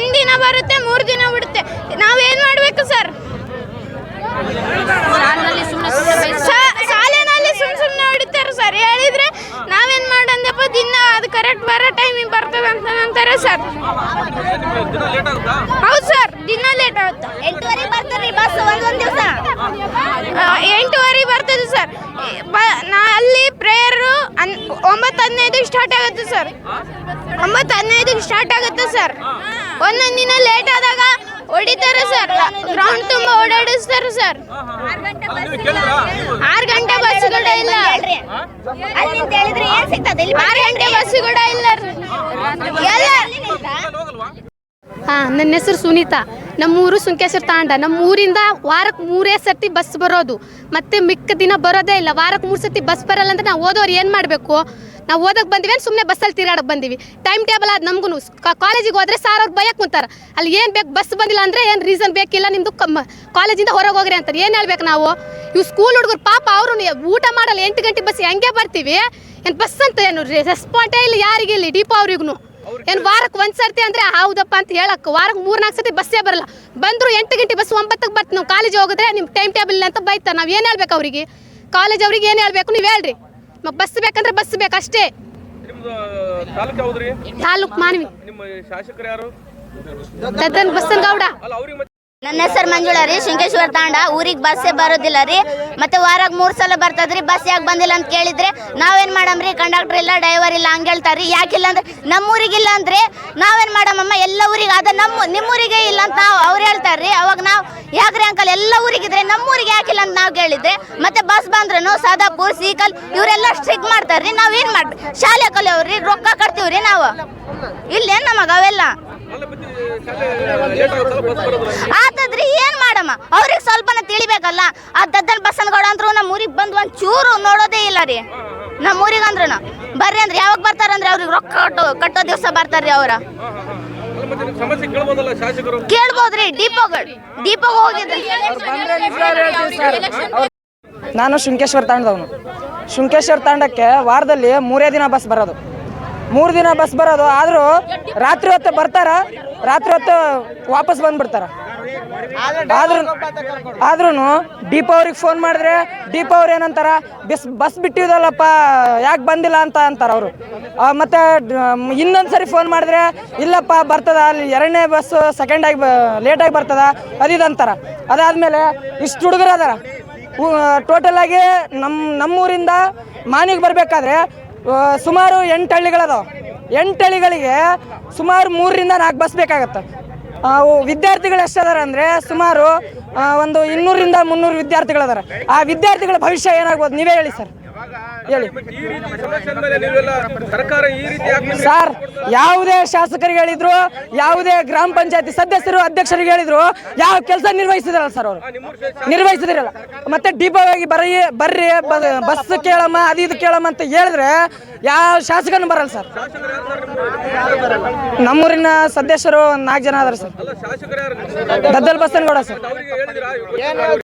ಒಂದಿನ ಬರುತ್ತೆ 3 ದಿನ ಬಿಡುತ್ತೆ. ನಾವೇನ್ ಮಾಡ್ಬೇಕು ಸರ್? ಶಾಲೆನಲ್ಲಿ ಸುಮ್ಮನೆ ಹೊಡಿತಾರೆ ಸರ್. ಹೇಳಿದ್ರೆ ನಾವೇನ್ ಮಾಡಂದಪ್ಪ, ದಿನ ಅದು ಕರೆಕ್ಟ್ ಬರೋ ಟೈಮಿಗೆ ಬರ್ತದೆ ಅಂತ ಅಂತಾರೆ ಸರ್. ಹೌದು ಸರ್, ದಿನ ಲೇಟ್ ಆಗುತ್ತೆ. 8:30 ಬರ್ತಾರೆ ಬಸ್. ಒಂದೊಂದು ದಿವಸ 8:30 ಬರ್ತದೆ ಸರ್. ಅಲ್ಲಿ ಪ್ರೇಯರು 9:15 ಸ್ಟಾರ್ಟ್ ಆಗುತ್ತೆ ಸರ್. 9:15 ಸ್ಟಾರ್ಟ್ ಆಗುತ್ತೆ ಸರ್. ಒಂದೊಂದು ದಿನ ಲೇಟ್ ಆದಾಗ ಹೊಡಿತಾರೆ ಸರ್. ಗ್ರೌಂಡ್ ತುಂಬ ಓಡಾಡಿಸ್ತಾರೆ ಸರ್. 6 ಗಂಟೆ ಬಸ್ ಕೂಡ ಇಲ್ಲ. 6 ಗಂಟೆ ಬಸ್ ಕೂಡ ಇಲ್ಲ. ನನ್ನ ಹೆಸರು ಸುನೀತಾ. ನಮ್ಮೂರು ಸುಂಕೇಶ್ವರ ತಾಂಡ. ನಮ್ಮ ಊರಿಂದ ವಾರಕ್ಕೆ 3 ಸರ್ತಿ ಬಸ್ ಬರೋದು, ಮತ್ತೆ ಮಿಕ್ಕ ದಿನ ಬರೋದೇ ಇಲ್ಲ. ವಾರಕ್ಕೆ 3 ಸರ್ತಿ ಬಸ್ ಬರಲ್ಲ ಅಂದ್ರೆ ನಾವು ಓದೋರು ಏನು ಮಾಡಬೇಕು? ನಾವು ಓದಕ್ಕೆ ಬಂದಿವಿ, ಸುಮ್ಮನೆ ಬಸ್ಸಲ್ಲಿ ತಿರುಗಾಡಕ್ಕೆ ಬಂದೀವಿ. ಟೈಮ್ ಟೇಬಲ್ ಆದ ನಮಗೂ ಕಾಲೇಜಿಗೆ ಹೋದ್ರೆ ಸಾರ್ ಅವ್ರು ಭಯಕ್ಕೆ ಕುಂತಾರೆ. ಅಲ್ಲಿ ಏನು ಬೇಕು, ಬಸ್ ಬಂದಿಲ್ಲ ಅಂದರೆ ಏನು ರೀಸನ್ ಬೇಕಿಲ್ಲ, ನಿಮ್ಮದು ಕಾಲೇಜಿಂದ ಹೊರಗೆ ಹೋಗ್ರಿ ಅಂತಾರೆ. ಏನು ಹೇಳ್ಬೇಕು ನಾವು? ಇವು ಸ್ಕೂಲ್ ಹುಡುಗರು ಪಾಪ ಅವರು ಊಟ ಮಾಡಲ್ಲ. 8 ಗಂಟೆ ಬಸ್ ಹೆಂಗೆ ಬರ್ತೀವಿ? ಏನು ಬಸ್ ಅಂತ ಏನು ರೆಸ್ಪಾಂಡೇ ಇಲ್ಲ ಯಾರಿಗೆ ಇಲ್ಲಿ ಡಿಪೋ ಅವ್ರಿಗೂ. ಏನು ವಾರಕ್ಕೆ 1 ಸರ್ತಿ ಅಂದರೆ ಹೌದಪ್ಪ ಅಂತ ಹೇಳಕ್ಕೆ, ವಾರಕ್ಕೆ 3-4 ಸರ್ತಿ ಬಸ್ಸೇ ಬರಲ್ಲ. ಬಂದರು 8 ಗಂಟೆ ಬಸ್ 9ಕ್ಕೆ ಬರ್ತೀವಿ. ನಾವು ಕಾಲೇಜ್ ಹೋಗಿದ್ರೆ ನಿಮ್ಮ ಟೈಮ್ ಟೇಬಲ್ ಇಲ್ಲ ಅಂತ ಬೈತಾರೆ. ನಾವು ಏನು ಹೇಳ್ಬೇಕು ಅವ್ರಿಗೆ? ಕಾಲೇಜ್ ಅವ್ರಿಗೆ ಏನು ಹೇಳ್ಬೇಕು ನೀವು ಹೇಳ್ರಿ. ಬಸ್ ಬೇಕಂದ್ರೆ ಬಸ್ ಬೇಕು ಅಷ್ಟೇ. ತಾಲೂಕು ಮಾನವಿ. ದದ್ದನ್ ಬಸನಗೌಡ. ನನ್ನ ಹೆಸರು ಮಂಜುಳಾ ರೀ. ಶೃಂಗೇಶ್ವರ ತಾಂಡ. ಊರಿಗೆ ಬಸ್ಸೇ ಬರೋದಿಲ್ಲ ರೀ. ಮತ್ತೆ ವಾರಕ್ಕೆ 3 ಸಲ ಬರ್ತದ್ರಿ. ಬಸ್ ಯಾಕೆ ಬಂದಿಲ್ಲ ಅಂತ ಕೇಳಿದ್ರೆ ನಾವೇನು ಮಾಡಮ್ರಿ? ಕಂಡಕ್ಟರ್ ಇಲ್ಲ, ಡ್ರೈವರ್ ಇಲ್ಲ ಹಂಗೆ ಹೇಳ್ತಾರೆ. ಯಾಕಿಲ್ಲ ಅಂದ್ರೆ ನಮ್ಮೂರಿಗಿಲ್ಲ ಅಂದರೆ ನಾವೇನು ಮಾಡಮಮ್ಮ? ಎಲ್ಲ ಊರಿಗೆ ಅದ ನಿಮ್ಮೂರಿಗೆ ಇಲ್ಲ ಅಂತ ಅವ್ರು ಹೇಳ್ತಾರೆ ರೀ. ಅವಾಗ ನಾವು ಯಾಕ್ರಿ ಅಂಕಲ್ ಎಲ್ಲ ಊರಿಗಿದ್ರೆ ನಮ್ಮೂರಿಗೆ ಯಾಕಿಲ್ಲ ಅಂತ ನಾವು ಕೇಳಿದ್ರೆ, ಮತ್ತೆ ಬಸ್ ಬಂದ್ರೂ ಸದಾಪುರ್ ಸೀಕಲ್ ಇವರೆಲ್ಲ ಸ್ಟ್ರಿಕ್ ಮಾಡ್ತಾರೆ ರೀ. ನಾವೇನು ಮಾಡ್ರಿ? ಶಾಲೆ ಕಲಿಯೋವ್ರಿ, ರೊಕ್ಕ ಕಟ್ತೀವಿ ರೀ ನಾವು. ಇಲ್ಲೇನು ನಮಗೆ ಅವೆಲ್ಲ ಆತದ್ರಿ. ಏನ್ ಮಾಡಮ್ಮ? ಅವ್ರಿಗೆ ಸ್ವಲ್ಪನ ತಿಳಿಬೇಕಲ್ಲ. ಆ ದದ್ದನ್ ಬಸನಗೌಡ ಅಂದ್ರು ನಮ್ಮ ಊರಿಗೆ ಬಂದು ಒಂದ್ ಚೂರು ನೋಡೋದೇ ಇಲ್ಲ ರೀ. ನಮ್ಮ ಊರಿಗೆ ಅಂದ್ರು ಬರ್ರಿ ಅಂದ್ರೆ ಯಾವಾಗ ಬರ್ತಾರಂದ್ರೆ ಅವ್ರಿಗೆ ರೊಕ್ಕ ಕಟ್ಟೋ ದಿವಸ ಬರ್ತಾರ್ರಿ. ಅವ್ರ ಕೇಳ್ಬೋದ್ರಿ. ಡಿಪೋಗೆ ಹೋಗಿದ್ರಿ. ನಾನು ಶೃಂಗೇಶ್ವರ ತಾಂಡದವನು. ಶೃಂಗೇಶ್ವರ ತಾಂಡಕ್ಕೆ ವಾರದಲ್ಲಿ 3 ದಿನ ಬಸ್ ಬರೋದು. 3 ದಿನ ಬಸ್ ಬರೋದು. ಆದರೂ ರಾತ್ರಿ ಹೊತ್ತು ಬರ್ತಾರ, ರಾತ್ರಿ ಹೊತ್ತು ವಾಪಸ್ ಬಂದ್ಬಿಡ್ತಾರ. ಆದ್ರೂ ಡಿಪೋ ಅವ್ರಿಗೆ ಫೋನ್ ಮಾಡಿದ್ರೆ ಡಿಪೋ ಅವ್ರು ಏನಂತಾರ, ಬಸ್ ಬಿಟ್ಟಿದಲ್ಲಪ್ಪ ಯಾಕೆ ಬಂದಿಲ್ಲ ಅಂತ ಅಂತಾರೆ ಅವರು. ಮತ್ತು ಇನ್ನೊಂದ್ಸರಿ ಫೋನ್ ಮಾಡಿದ್ರೆ ಇಲ್ಲಪ್ಪ ಬರ್ತದ, ಅಲ್ಲಿ 2ನೇ ಬಸ್ಸು ಸೆಕೆಂಡಾಗಿ ಲೇಟಾಗಿ ಬರ್ತದ ಅದಿದಂತಾರೆ. ಅದಾದಮೇಲೆ ಇಷ್ಟು ಹುಡುಗರು ಅದಾರ. ಟೋಟಲಾಗಿ ನಮ್ಮೂರಿಂದ ಮಾನಿಗೆ ಬರಬೇಕಾದ್ರೆ ಸುಮಾರು 8 ಹಳ್ಳಿಗಳದಾವೆ. 8 ಹಳ್ಳಿಗಳಿಗೆ ಸುಮಾರು 3ರಿಂದ 4 ಬಸ್ ಬೇಕಾಗತ್ತೆ. ವಿದ್ಯಾರ್ಥಿಗಳು ಎಷ್ಟದಾರ ಅಂದರೆ ಸುಮಾರು ಒಂದು 200ರಿಂದ 300 ವಿದ್ಯಾರ್ಥಿಗಳದಾರ. ಆ ವಿದ್ಯಾರ್ಥಿಗಳ ಭವಿಷ್ಯ ಏನಾಗ್ಬೋದು ನೀವೇ ಹೇಳಿ ಸರ್, ಹೇಳಿ ಸರ್. ಯಾವುದೇ ಶಾಸಕರಿಗೆ ಹೇಳಿದ್ರು, ಯಾವುದೇ ಗ್ರಾಮ ಪಂಚಾಯತಿ ಸದಸ್ಯರು ಅಧ್ಯಕ್ಷರಿಗೆ ಹೇಳಿದ್ರು, ಯಾವ ಕೆಲಸ ನಿರ್ವಹಿಸಿದ್ರಲ್ಲ ಸರ್ ಅವರು, ನಿರ್ವಹಿಸಿದಿರಲ್ಲ. ಮತ್ತೆ ಡಿಪೋಗೆ ಬರ್ರಿ ಬಸ್ ಕೇಳಮ್ಮ ಅದು ಇದು ಕೇಳಮ್ಮ ಅಂತ ಹೇಳಿದ್ರೆ ಯಾವ ಶಾಸಕನೂ ಬರಲ್ಲ ಸರ್. ನಮ್ಮೂರಿನ ಸದಸ್ಯರು 4 ಜನ ಅದಾರ ಸರ್. ದದ್ದಲ್ ಬಸನಗೌಡ ಸರ್.